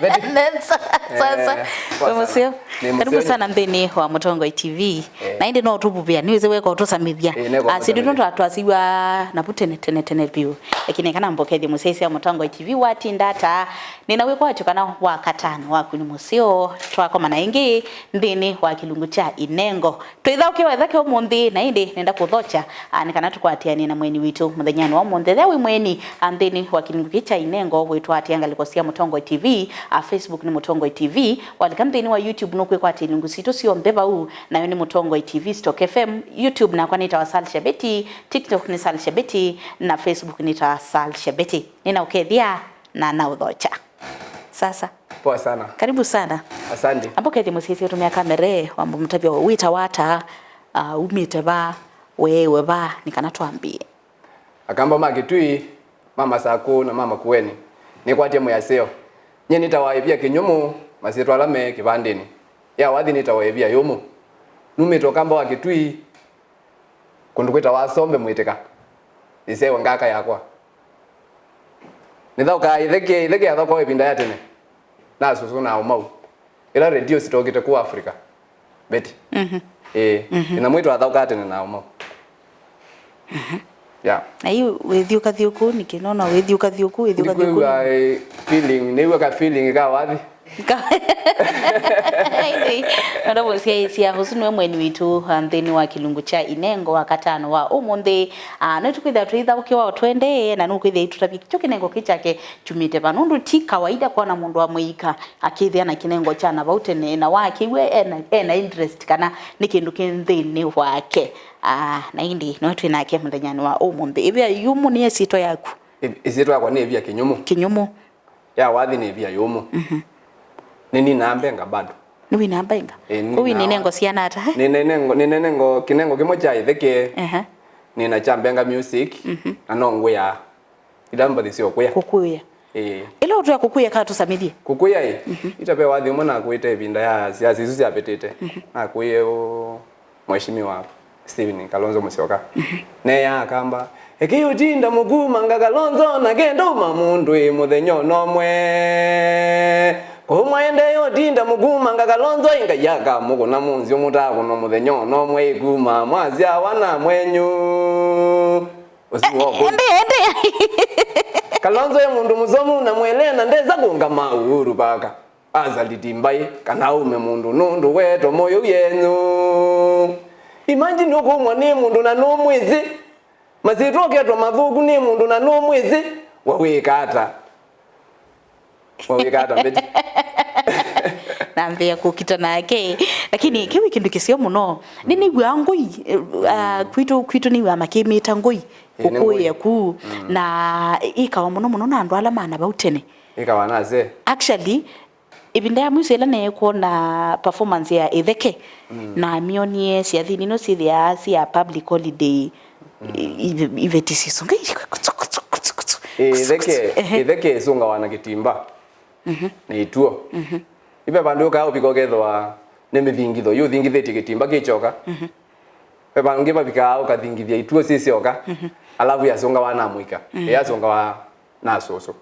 Sasa museo karibu sana ndini wa Mutongoi TV na indi no tububia niweze weka utosamithia asidi ndo twasiwa na putene tene biu lakini kana mbokethi musesi ya Mutongoi TV wati ndata ninawe kwacho kana wa katano wa kuni museo twako mana ingi ndini wa kilungu cha Inengo twithauke wethake umundi na indi nenda kuthocha nikana tukwatiani na mweni witu muthenyani wa umundi thewi mweni ndini wa kilungu cha Inengo witu atianga likosia Mutongoi TV Facebook ni Mutongoi TV walikamdeni wa YouTube no kwekwa tilungu sito sio mbeba huu na ni Mutongoi TV Stock FM YouTube na kwa nita Sal Shabeti TikTok ni Sal Shabeti na Facebook ni Sal Shabeti nina ukedhia na udhocha sasa poa sana karibu sana asante ambo kedi musisi tumia kamere wambo mtabia wita wata umiteba wewe ba nikana tuambie akamba magitui mama sako na mama kuweni ni kwa timu ya seo nye nitawaibia kinyumu masitwa lame kibandeni ya wathi nitawaibia yumu numito kamba wa kitui kundukwita wasombe mwiteka isewe ngaka yakwa nithauka itheke athoko webinda ya tene na susu na umau ila radio sitogite ku Africa beti ina mwito athauka tene na umau ya na hiyo wethiuka thiuku nikinona wethiuka thiuku feeling niwe ka feeling ka wathi ndo bosia husunu mweni witu ndeni wa kilungu cha Inengo wakatano wa umundi no tukwitha twitha ukiwa twende na nukwitha tutapiki cyo kinengo kichake chumite banundu ti kawaida kwa na mundu wa muika akithia na kinengo cha na bautene na wake we ena interest kana ni kindu kinthini wake na indi no twinake muthenyani wa umundi ibia yumu ni esito yaku isito yakwa ni ibia kinyumu ya wathi ni ibia yumu nini nambenga bado niwi nambenga kuwi ninengo siana ata ninengo kinengo kimoja itheke nina chambenga music anongwe ya idamba disio kukuya ile utu ya kukuya ka tusamidie kukuya itape wathi mwana kuita ibinda ya siasa isu ya petete na kuye mheshimiwa Steven Kalonzo Musyoka ne ya kamba ekiyutinda muguma nga Kalonzo na gendo mamundu muthenyo nomwe kumwende yotinda muguma nga Kalonzo inga yaga mugo na munzi omutako no muthenyo nomwe iguma mwazia wana mwenyu usiwoko ende Kalonzo ye mundu muzomu na mwelena ndeza kunga mauru baka azalitimbai kana ume mundu nundu weto moyo yenyu imagine ukumwa ni mundu na no mwizi mazitoke to mathugu ni mundu na no mwizi wawikata mbeti nambia kukitana yake lakini kiwi kindu kisio muno nini gwangui kwitu ni wa makimita ngui kukuye ku na ikawa muno na andu ala mana bautene ikawa naze actually ibinda ya musela ne ko na performance ya itheke na mionie cia thini no cithia cia public holiday ivetisi sunga itheke sunga wana kitimba ni ituo ibe bandu ka ubiko gethwa ne mithingitho yu thingitheti kitimba gichoka pe bangi babika au kathingithia ituo cisioka alafu ya sunga wana muika ya sunga wa na soso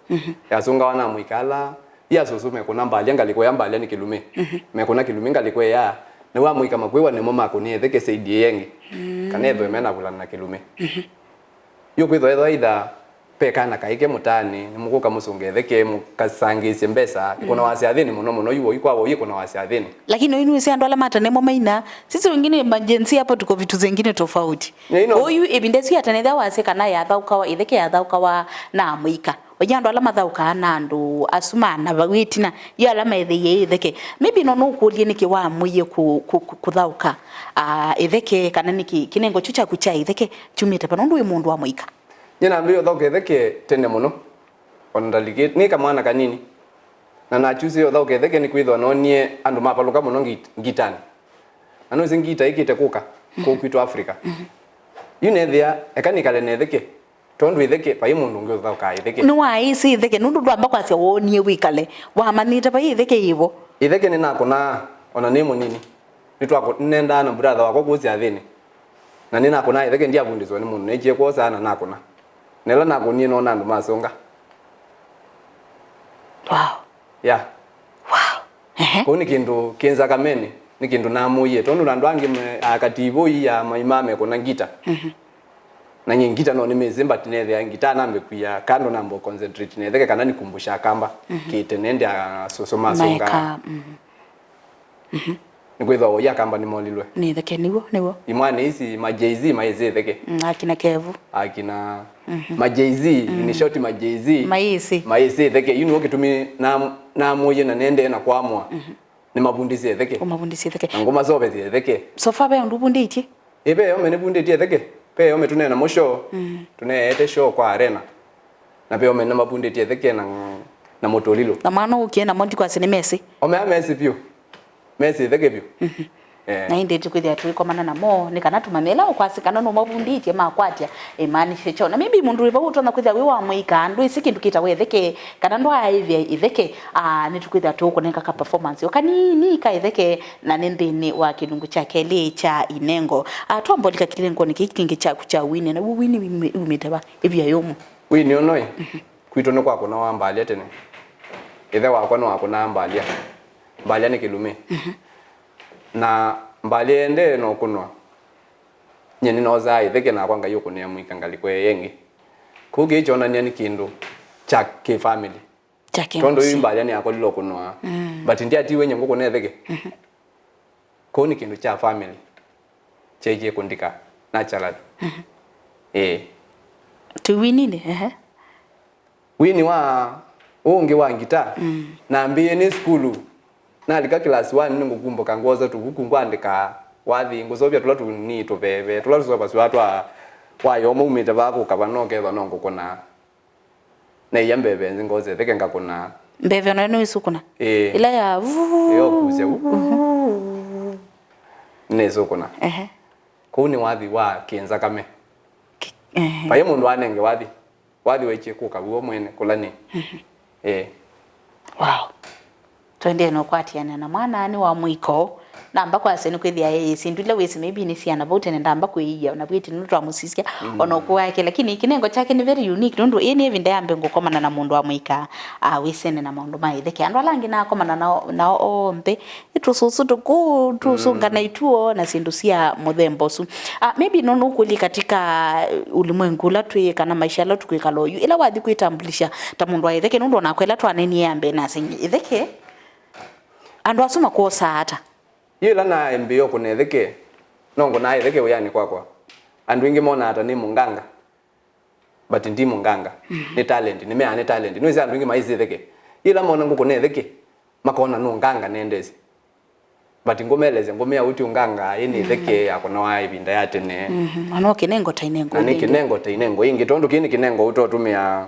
ya sunga wana muika ala ya soso mekona mbali ngaliko ya mbali ni kilume mekona kilume ngaliko ya ne wa muika makwewa ne mama ko ni etheke saidi yengi kanetho emena bulana na kilume yo kwitho etho ida pekana kaike mutani nimuguka musungetheke mukasangisie mbesa ikona wasiathini muno yuo ikwawo ikona wasiathini lakini inu isi andu ala mata nemo maina sisi wengine emergency hapo tuko vitu zingine tofauti oyu ebindesi atanetha waseka na yathauka itheke yathauka na muika ojandu ala mathauka na andu asumana bawitina ya ala methe itheke maybe no kulie niki wa muye kuthauka itheke kana niki kinengo chucha kucha itheke chumite panondu mundu wa muika nyina mbio thoke theke tene muno ondalige ni kamwana kanini na nachusi yo thoke theke ni kwithwa nonie andu mapaluka muno ngitani anu zingita ikite kuka ku kwitu Africa yunethia ekanikale ne theke tondu itheke pai mundu ngi thoka itheke no ai si theke nundu ndamba kwasia wonie wikale wa manita pai itheke ivo itheke ni nakona ona ni munini nitwako nenda na brother wako kucia thini na nina kona itheke ndia bundizwa ni mundu nejie kwa sana nakona nela nakunie no nandu masonga wow ya ko ni kindu kinza kamene ni kindu namuye tondu na ndwangi akativo ya maimame kona ngita na nyingita no nimezimba tinethe ya ngita nambe kuya kando nambo concentrate nethe kana nikumbusha kamba kitenende asosoma songa Ngwetho ya kamba ni molilwe. Ni theke niwo. Imwane hizi ma Jay-Z maize theke. Akina Kevu. Akina ma Jay-Z ni shoti ma Jay-Z. Maize theke yuni okitumi na moye na nende na kwamwa. Ni mabundisi theke. Mabundisi theke. Ngoma zobe theke. Sofa be ndubunditi. Ebe yome ne bunditi theke. Pe yome tunena mo show. Tunete show kwa arena. Na pe yome na mabunditi theke na motolilo. Na mwana ukienda mondi kwa sine Messi. Ome Messi pio. Messi theke pio. Na inde tukwithia tulikomana na mo ni kana tumamela okwasikana no mabunditi makwatia imani fecho na maybe mundu riba utona kwithia we wa muika andu isikindu kita we theke kana ndo aivia itheke ni tukwithia tukunenga ka performance okani ka itheke na nendini wa kilungu cha kele cha inengo twambolika kilengo ni kikingi cha kucha wini na wini umetaba ivya yomu wini onoi kwito no kwako na wambalia tene ithe wako no wako na mbalia ni kilume na mbali ende no kunwa nyeni no za itheke na kwanga yuko ne amwika ngalikwe yengi kuge chona ni kindu cha ke family tondo yimbali ni akoli lo kunwa but ndia ti wenye ngoko ne theke ko ni kindu cha family cheje kundika na chala tu winine wini wa unge wa ngita na mbie ni skulu na alika class 1 ningukumbuka ngoza tukukungwandika wathi nguzobya tulatu ni tobebe tulatu soba swatwa wayomo umita bako kabanoke banongo kona na yambebe ngoze theke ngakuna mbeve no isukuna ila ya yo kuze nezo kuna kuni wathi wa kenza kame paye mundu anenge wathi weche kuka buo mwene kulani wow twende no kwatiana na mwana ani wa mwiko namba kwa sene kwithia sindule wesi maybe ni siana bote nenda amba kuiya na bwiti nutu amusisia ono kwake lakini kinengo chake ni very unique ndo ene evinda yambe ngokomana na mundu wa mwika wisene na mundu maitheke ando alangi na komana na ombe itususu tusunga na ituo na sindusia muthembosu maybe nono ukuli katika ulimwengu la tuye kana maisha la tukwikaloyu ila wathi kwitambulisha ta mundu wa itheke ndo nakwela twaneni yambe na singi itheke ando asuma kuosa hata yila na mbio kunetheke nongo na itheke uyani kwakwa andu ingi mona hata ni munganga but ndi munganga ni talent ni mea ni talent no isa andu ingi maizi itheke yila mona nguko netheke makona no nganga nendezi but ngomeleze ngomea uti unganga yini itheke yakona wa ibinda yatene ano kinengo tainengo ni kinengo tainengo ingi tondu kini kinengo utotumia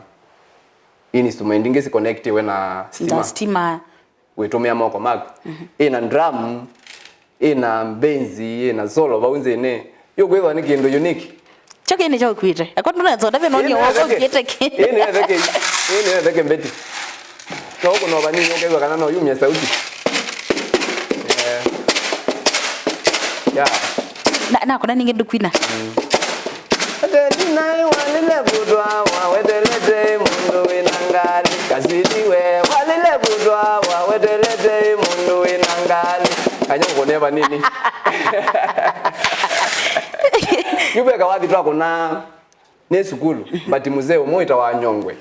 instrument ingi si connect we na stima wetumia moko magu ina drum ina benzi ina solo baunze ne yokwethwa ni kindu unique choke ni chao kwite akondo na zoda beno ni wako kwite ine theke mbeti to kuno bani yokwethwa kana no yumya sauti na kuna ninge dukwina Adedinai walile budwa wawedelete mundu winangali kasiliwe walile budwa wawedelete mundu winangali kanyongo neba nini yubeka wathi twakuna ne sukulu but muzee umoita wa nyongwe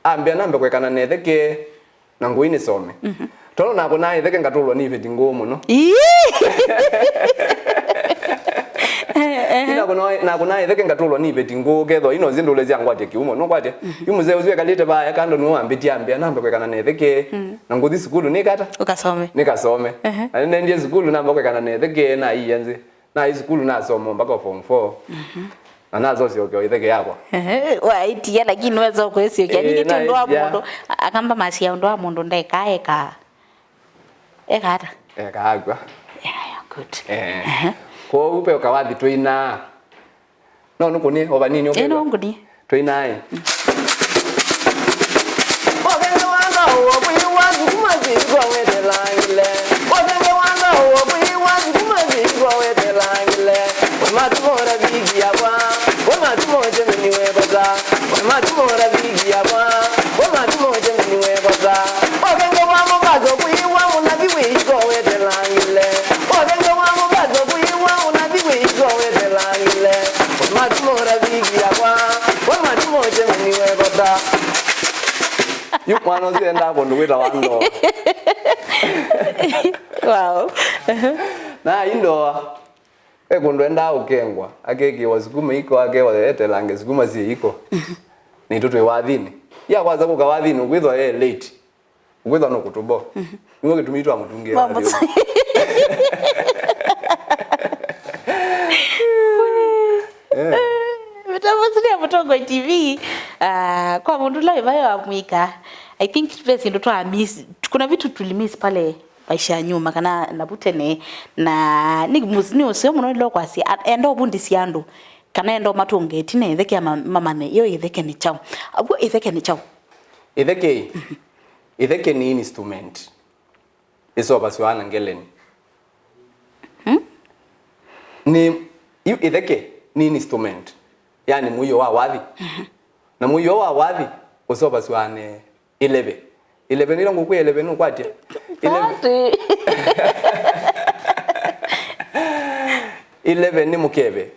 ambia nambe kwekana netheke na nguini some tono na kuna itheke ngatulwa ni veti ngumu no na kuna itheke ngatulwa ni veti ngumu ketho ino zindule cia ngwate kiumo no kwate yumuzee uzwe kalite baya kando no ambiti ambia nambe kwekana netheke na nguthi sukulu nikata nikasome na nende sukulu namba kwekana netheke na iyenze na sukulu na somo mpaka form 4 na nazo sio kwa itheke yakwa waitia lakini wezo kwesio kya nini tundu wa mundu akamba masia ndo wa mundu ndaikaeka hata agwa good ko upe ukawathi twina no nuko ni oba nini okay no ngudi twina Ogenge wanga obuyi wazi kumazigwa wedelangile Ogenge wanga obuyi wazi kumazigwa wedelangile Wematumora bigi yabwa Wematumoje mniwe baza Wematumora bigi yabwa Wematumoje mniwe baza Ogenge wamo bazo buyi wamu nabiwi yu mwana ucio enda kundu wita wa ndoa. Wow. Na indoa kundu enda ukengwa akekiwa sukuma iko akewa etelange sukuma si iko ni tutwe wathini ya kwanza kuka wathini ukwithwa late ukwithwa no kutubo niwe gitumitwa mutungi radio Mtamasiria Mutongo TV kwa mundu la ivayo amwika. I think pesi ndo twa miss, kuna vitu tulimiss pale maisha ya nyuma kana nabutene na ni usio muno lo kwasi endo bundi siando kana endo matunge tine itheke ya mama ne yo itheke ni chao abu itheke ni chao itheke ni instrument iso baswana ngeleni ni itheke ni instrument yani muyo wa wathi na muyo wa wathi uso baswane 11 nilo nguku 11 nukwatia 11 ni mukebe.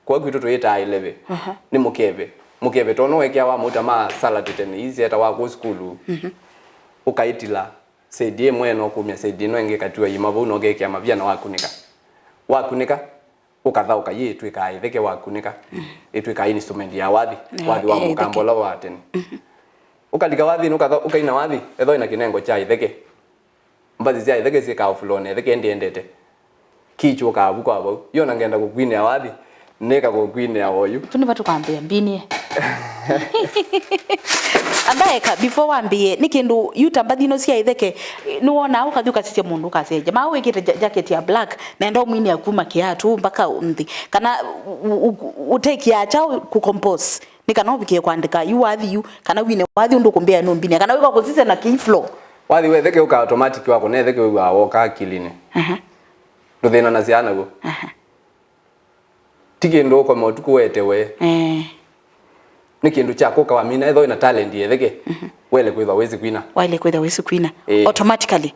Kwa kitu tuita 11 ni mukebe tono wekya wa muta ma salad tene izi eta wa ku school ukaitila saidie mweno kumya saidie no enge katiwa yimabu no gekya mabya na wakunika ukatha ukayitu ikaitheke wakunika itu ika instrument ya wathi wa mukambola wa tene ukalika wathi nukatha ukaina wathi etho ina kinengo cha itheke mbazi cia itheke sika oflone itheke endete kicho ka buko abo yona ngenda kukwine ya wathi neka kukwine ya oyu tuni batu kwambia mbini ambaye ka before wambie nikindu yutambathino cia itheke ni wona ukathuka cicie mundu kaseje ma wikite jacket ya black na ndo mwini akuma kiatu mpaka unthi kana uteki ya chao ku compose nikana ubikie kwandika you wathi you kana wine wathi undu kumbia no mbini kana wika kusise na key flow wathi wetheke uka automatic wako na etheke wa woka akilini nduthina na ciana go tiki ndo kwa motuku wetewe ni kindu chako kwa mina etho ina talent yetheke wele kwithwa wezi kwina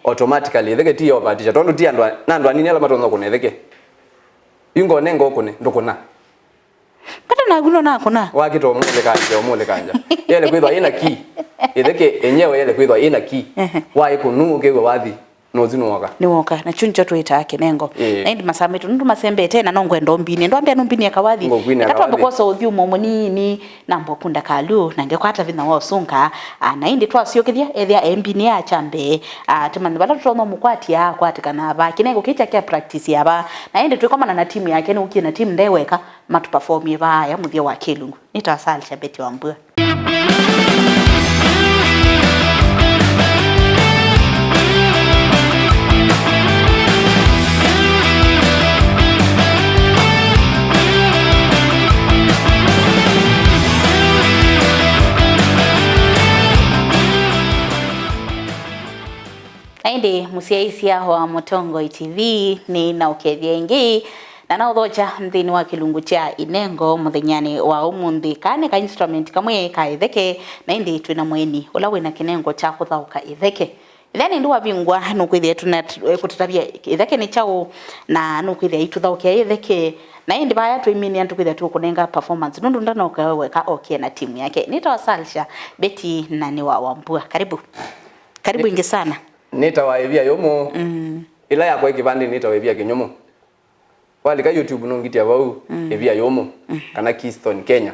automatically etheke ti obatisha tondu ti andwa na andwa nini ala matonzo kunetheke ingo nengo kune ndukuna kata na guno na kuna wakito omule kanja yele kwithwa ina key etheke enyewe yele kwithwa ina key wa ikunu ukewe wathi no zinuoka niwoka na chunjo tuita yake nengo na indi masametu ndu masembe tena no ngwendo mbini ndo ambia no mbini akawathi katwa bokoso uthio momo nini na mbokunda kalu na ngekwata vina wosunga na indi twasiokithia ethia mbini ya chambe temani bala tutono mukwati ya kwatikana aba kinengo kicha kia practice yaba na indi tukomana na timu yake ni ukina timu ndeweka matu perform yaba ya muthia wa Kilungu nitawasalisha Betty Wambua. Ainde musiaisia wa Mutongo TV ni na ukethia ingi na na uthocha mthini wa Kilungu cha Inengo muthenyani wa umundi kane ka instrument kamwe ka itheke na indi twina mweni ula wina kinengo cha kuthauka itheke then ndu wabingwa nukwithia kutatabia itheke ni chao na nukwithia ituthaukia itheke na indi baya twimini antukwithia tukunenga performance nundu ndana ukaweka okay na timu yake nitawasalisha Betty nani wa Wambua karibu ingi sana nitawaivia yomo ila ya kwa ikibandi nitawaivia kinyomo walika YouTube nongitia bau evia yomo kana Keystone Kenya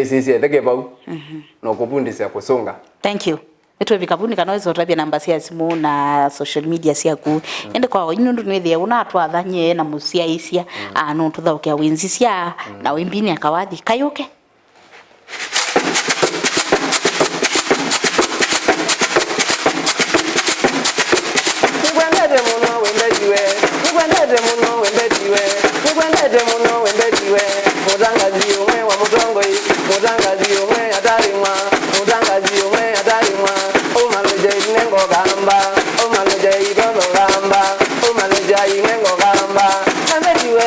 sisi etheke bau no kupundisa kusonga thank you etwe vikabuni kana wezo tabia namba cia simu na social media ciaku ende kwa inundu nwethia una atwathanye na musia isia no tuthaukia wenzi cia na wembini akawathi kayuke mutangazi umwe wa Mutongo mutangazi umwe atarimwa mutangazi umwe atarimwa umaloje inengo gamba umaloje idono gamba umaloje inengo gamba ambetiwe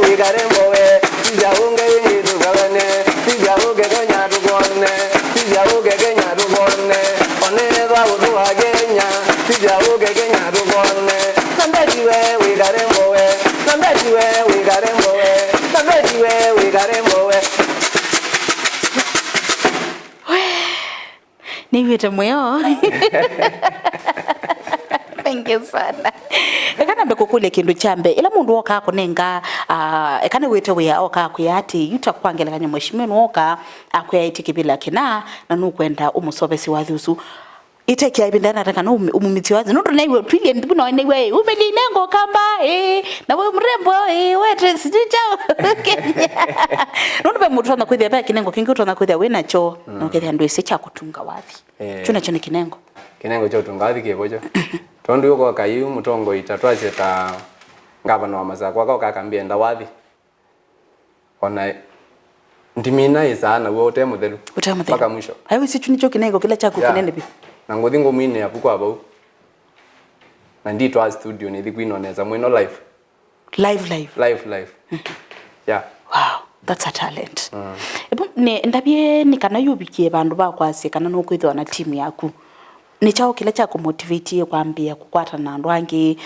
wikarembo we sijaunge wingi tukabane sijaunge kenya tukone oneza utuwa Kenya sijaunge Kenya tukone Nambetiwe wikarembo we tuite moyo. Thank you sana. Ekana mbekukule kindu chambe ila mundu oka kunenga ekana wete we oka kuyati yutakwangela kanya mweshimeno oka akuyayitiki bila kina na nukwenda umusobesi wathusu iteki aibindana nataka no umumiti wazi ndo naiwe twili ndibuna naiwe umelinengo kamba na we mrembo wete sijuja ndo be mutu na kwithia ba kinengo kingi utona kwithia we nacho no kethia ndo isecha kutunga wathi chuna chone kinengo cho tunga wathi kebojo tondu yuko kayu mutongo itatwaje ta ngabana wa mazakwa kwa kakambia nda wathi ona ndimina izana we ote muthelu paka mwisho ayo si chuni cho kinengo kila cha kukunene bi na ngothi ngomine apuko abau na nditwa studio ni thikwinoneza mwino live yeah wow that's a talent ebo ne ndabie ni kana yubikie bandu bakwase kana no kwithwa na team yaku ni chao kila cha kumotivate kwambia kukwata na andu angi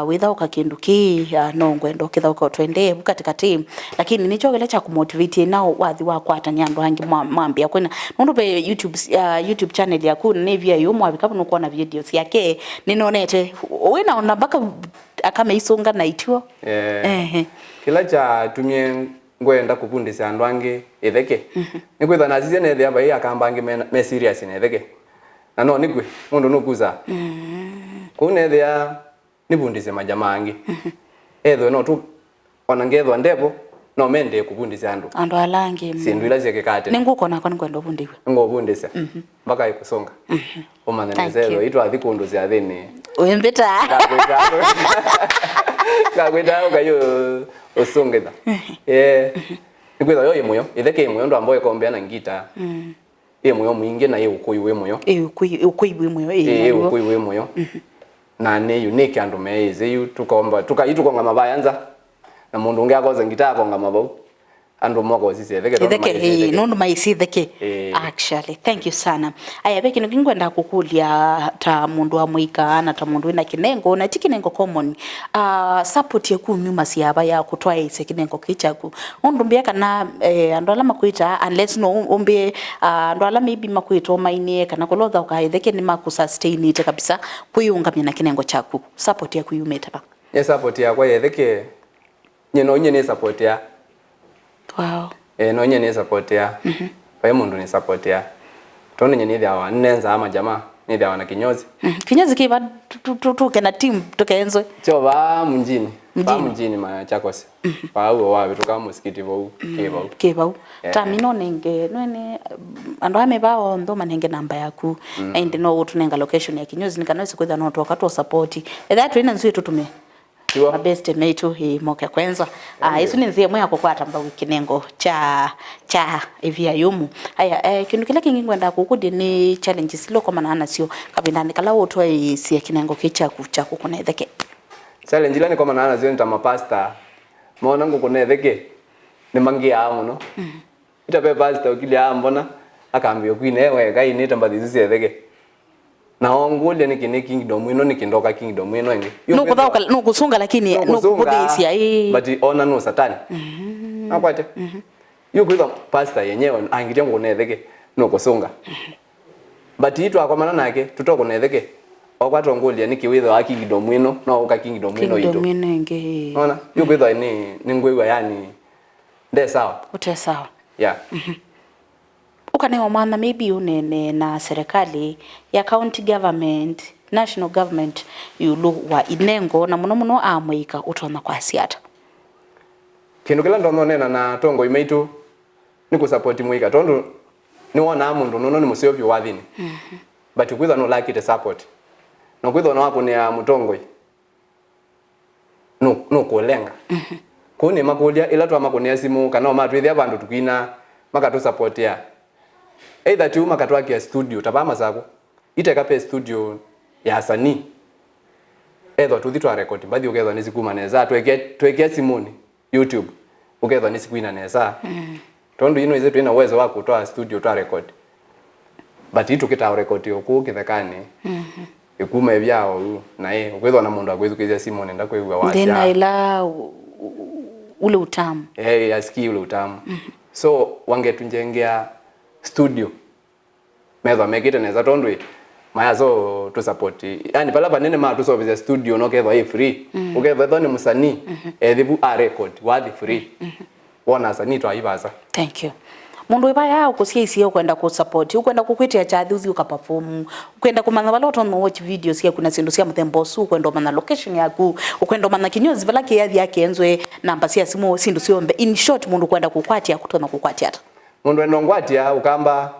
without kakindu ki no ngwendo kitha uko twende katika team lakini ni chao kila cha kumotivate nao wathi wa kwata ni andu angi mwambia kwena mundu be YouTube channel yaku ne via yo mwabika no kuona videos yake ninonete wena ona baka akama isonga na itio kila cha tumie ngwenda kupundisa andu angi itheke ni kwitha na sisi ne thia bai akamba angi me serious ne itheke na no nigwe mundu nukuza kune thia nibundise majamaa angi etho no tu onangethwa ndepo no mende kupundisa andu alangi sindu ila cyekekate ninguko nako ngwenda bundiwe ngobundisa mpaka ikusonga umanenezero itwa thikundu cia thini uimbita kagwita ugayo usungitha nikwitha yo imuyo itheke imuyo ndo amboye kombea na ngita imuyo mwingi na ukuyu we muyo ukuyu we muyo na ne unique andu meize yu tukomba tukonga mabayanza na mundu unge akoze ngita akonga mabau andu moko sisi etheke no maisi theke actually thank you sana aya beki ngingwenda kukulia ta mundu wa muika na ta mundu ina kinengo na tikinengo common support yaku nyuma siaba ya kutwa ise kinengo kichaku undu mbia kana andu ala makuita unless no umbe andu ala maybe makuita mainie kana kolotha ukaitheke ni maku sustain ite kabisa kuyungamya na kinengo chaku support yaku yumeta ba support yakwa yetheke nyene support ya wow no nyene support ya pa mundu ni support ya tone nyene thia wa nenza ama jamaa ni thia na kinyozi kinyozi kiba tukena team tukaenzo choba mjini Machakos pa uo wa bituka musikiti bo kebau tamino nenge nene andu amebao ndo manenge namba yaku and no utunenga location ya kinyozi nikanaweza kwenda no toka to support that ina nzui tutume my best mate moka kwenza isu ninzie mwe akokwata mba wikinengo cha evia yumu aya kindu kile kingi ngwenda kukudi ni challenges loko manana sio kabindani kala wotwa isi kinengo kicha kukunetheke challenge ile ni kwa manana sio nta mapasta mona ngukunetheke ni mangia muno itape pasta ukilia mbona akaambia kwine wega inita mbathi zitheke na ongulia ni kingdom ino ni kindoka kingdom ino ingi no kusunga lakini no kubudisia but ona no satani akwate yuko pastor yenyewe angitia ngonetheke no kusunga but itu akomana nake tutokunetheke okwato ngulia ni kiwitho wa kingdom ino no uka kingdom ino ito ingi ona yuko ni ngwewa yani nde sawa ute sawa yeah ukanewa mwana maybe unene na serikali ya county government national government yulu wa inengo na muno amwika utona kwa siata kindu kila ndo nena na tongo imeitu ni kusupport mwika tondu ni wona mundu nono ni musiyopyo wathini but kwitha no like the support no kwitha no wako ni ya mutongo no kulenga kuni makulia ila twa makunia simu kana matwithia bandu tukina makatu support ya either tu makatwaki ya studio tabama zako iteka pe studio ya sani either tu thitwa record bathi ukethwa ni sikuma neza tweke simoni YouTube ukethwa ni sikuina neza tondu ino ize twina uwezo wa kutoa studio twa record but itu kita record yoku kithekane ikuma ebyao na ukethwa na mundu akwithukizia simoni ndakwigwa wacha ndena ila ule utamu asiki ule utamu so wangetunjengea studio metho mekite neza tondwe maya so to support yani pala banene ma to service studio no ketho i free uketho tho ni musanii ethibu a record wathi free wona sanii to aibasa. Thank you. Mundu ibaya ukusia isi ukwenda ku support ukwenda kukwitia chathi uthi ukaperform ukwenda kumanya bala watu watch videos ya kuna sindu cia muthembo su ukwenda mana location yaku ukwenda mana kinyozi bala kiathi yake enzwe namba cia simu sindu ciombe in short mundu kwenda kukwatia kutona kukwatia ata mundu endo ngwatia ukamba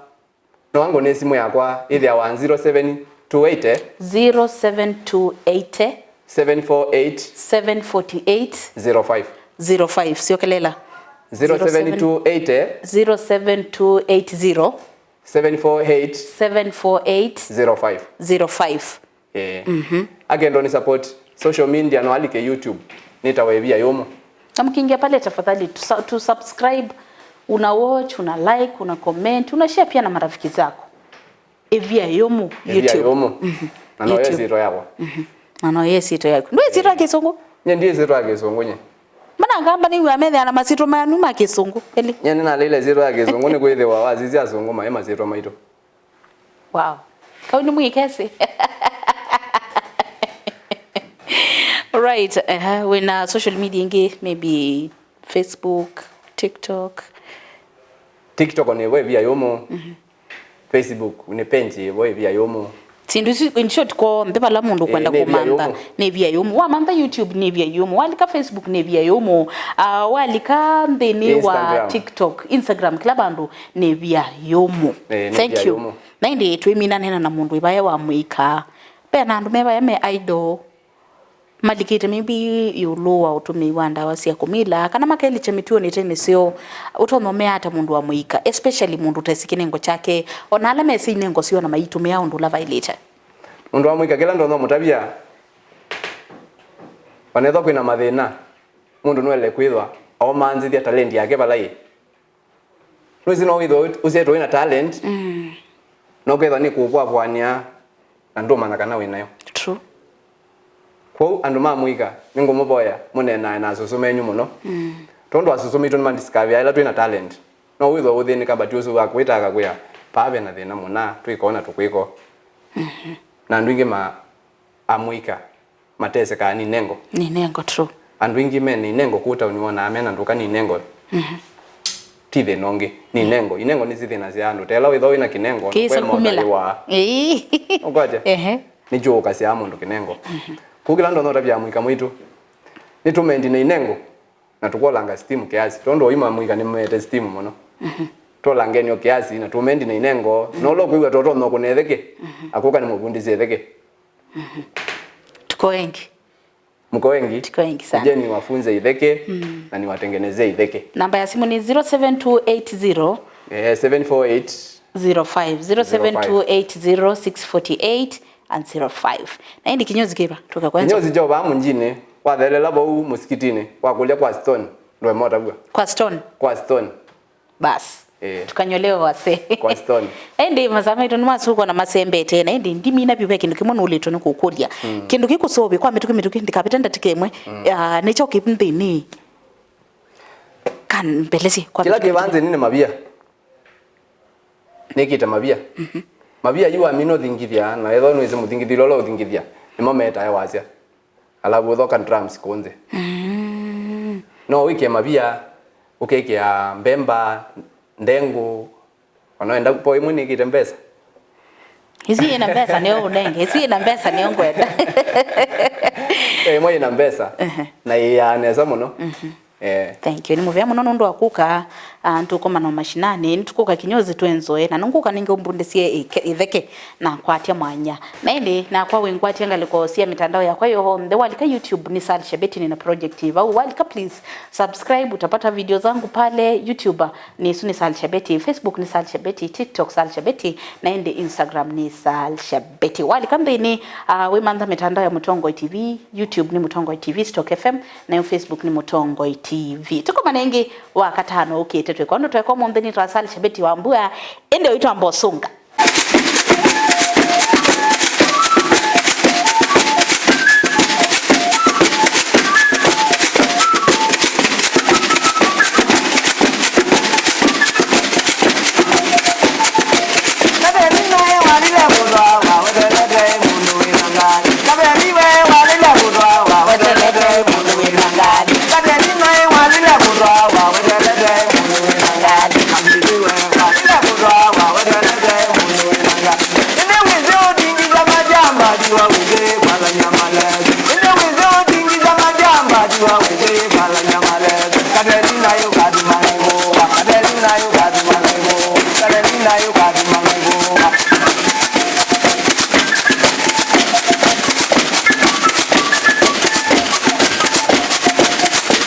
no wangu ni simu yakwa ithi ya 10728 0728 748 05 sio kelela 0728 0780 748 05 agendo ni support social media no alike YouTube nitawebia yomo tamkingia pale tafadhali tu subscribe una watch una like una comment una share pia na marafiki zako evia yomo YouTube na no yesito yako na no yesito yako ndio yesito yake songo ndiye yesito yake songo nye mana ngamba ni wamethe ana masito manu makisongo eli nyene na lile zero yake songo ni kwithe wa wazizi asongo ma masito maito wow kauni mwikese right when social media ingi maybe Facebook TikTok ni wewe via yomo Facebook ni penji wewe via yomo sindu in short ko mbeba la mundu kwenda kumanda ne via yomo wa manda YouTube ne via yomo walika Facebook ne via yomo walika ndeni wa TikTok Instagram kila bandu ne via yomo thank you na ndi twimina nena na mundu ibaya wa muika pena andu meba yame idol malikite maybe yulowa utumi wanda wasia kumila kana makeli chamituo ni tene sio utono hata mundu wa muika especially mundu tesikinengo chake ona ala mesi nengo sio na maitume yao ndula violator mundu wa muika kila ndo mutabia wanetho kwina mathina mundu nwele kwithwa au manzi thia talent yake balai Ruzi no witho useto wina talent no kwithwa ni kubwa bwania na ndo mana kana winayo true ko andu mamuika ningo muboya munena na susumenyu muno tondo asusumito ni mandiscover ila twina talent no witho uthini kaba tusu wa kwitaka kuya pabe na thina muna twikona tukwiko na ndu ingi ma amuika matese ka ni nengo true andu ingi me ni nengo kuta uniona amena nduka ni nengo tive nonge ni nengo inengo ni zithina cia andu tela witho wina kinengo kwe mwa ugoje ni joka cia mundu kinengo kugila ndo tabia muika mwitu nitumendi na inengo na tukolanga steam kiasi tondo ima muika ni mete steam muno tolangenyo kiasi na tumendi na inengo no lo kuiwa toto no kunetheke akuka ni mubundize theke tuko wengi sana je ni wafunze itheke na ni watengenezee itheke namba ya simu ni 07280 748 05 07280 and 05 na hindi kinyozi kiba toka kwanza kinyozi jo ba munjine wathelela bo musikitini wakulia kwa stone ndo mota kwa stone bas tukanyolewa wase kwa stone ende mazama ito nmasuko na masembe tena ende ndimi na bibe kindu kimono ulito nikukulia kindu kikusobe kwa mitu ndikapitenda tikemwe necho kipindini kan belezi kwa kila kibanze nini mabia nikita mabia mabia yu amino thingithia na etho nweze muthingithi lolo thingithia nimo meta ya wasia alabu thoka drums konze no wiki mabia ukekia mbemba ndengu wanaenda po imwe nikite mbesa hizi ina mbesa ni unenge hizi ina mbesa ni ongwenda mwe ina mbesa na ya neza muno thank you ni muvya muno ndo akuka ntukoma no mashinani nitukuka kinyozi twenzoe na nunguka ninge umbundesie itheke na kwatia mwanya na indi na kwa wengwatia ngaliko sia mitandao ya kwa hiyo on the walika YouTube ni Sally Shabeti na project hiva walika please subscribe utapata video zangu pale YouTube ni Suni Sally Shabeti Facebook ni Sally Shabeti TikTok Sally Shabeti na indi Instagram ni Sally Shabeti walika mbini we manda mitandao ya Mutongo TV YouTube ni Mutongo TV Stock FM na Facebook ni Mutongo TV tuko manengi wa katano ukite kwa ndo tweko mondeni twa Sally Shabeti wa Mbuya ende uitwa Mbosunga wizo dingiza majamba diwa weze pala nyamale. Ile wizo dingiza majamba diwa weze pala nyamale. Kadelina yo kadi mango, kadelina yo kadi mango, kadelina yo kadi mango.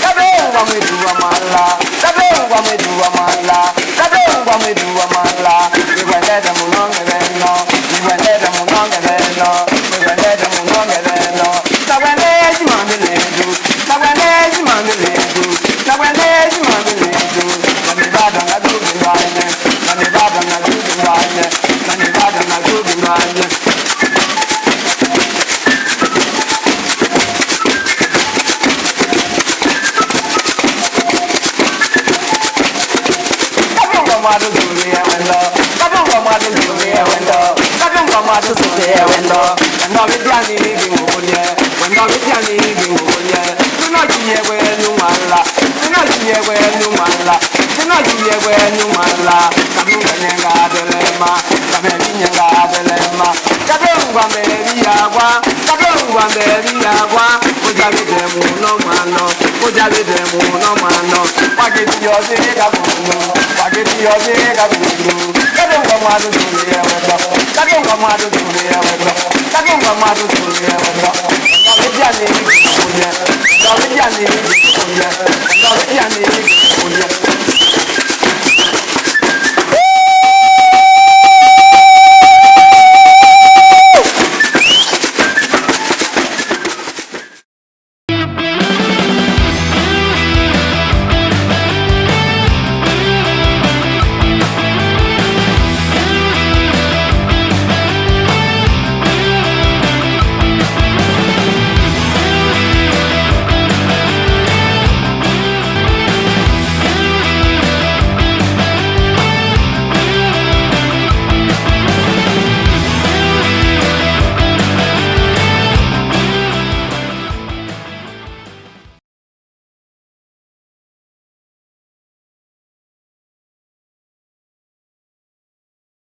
Kadengwa medua mala, kadengwa medua mala, kadengwa medua mala. Iwelede munonge beno, iwelede munonge beno, iwelede munonge beno. Tawelezi mameledu, tawelezi mameledu, tawelezi mameledu. Nanibada na dubi ndwane, nanibada na dubi ndwane, nanibada na dubi ndwane. Madu Julia window, Kadunga Madu Julia window, Kadunga Madu Julia window, and now with Yanni Bingulia, when now with Yanni Bingulia, do not hear where you mala, do not hear where you mala, do not hear where you mala, Kadunga Nanga Delema, Kadunga Delema, Kadunga Mediagua, Kadunga Mediagua, Ujabide Muno Mano, Ujabide Muno Mano, Pagiti Yosi Gabuno, Pagiti Yosi Gabuno, Kadunga Madu Julia window, Kadunga Madu Julia window.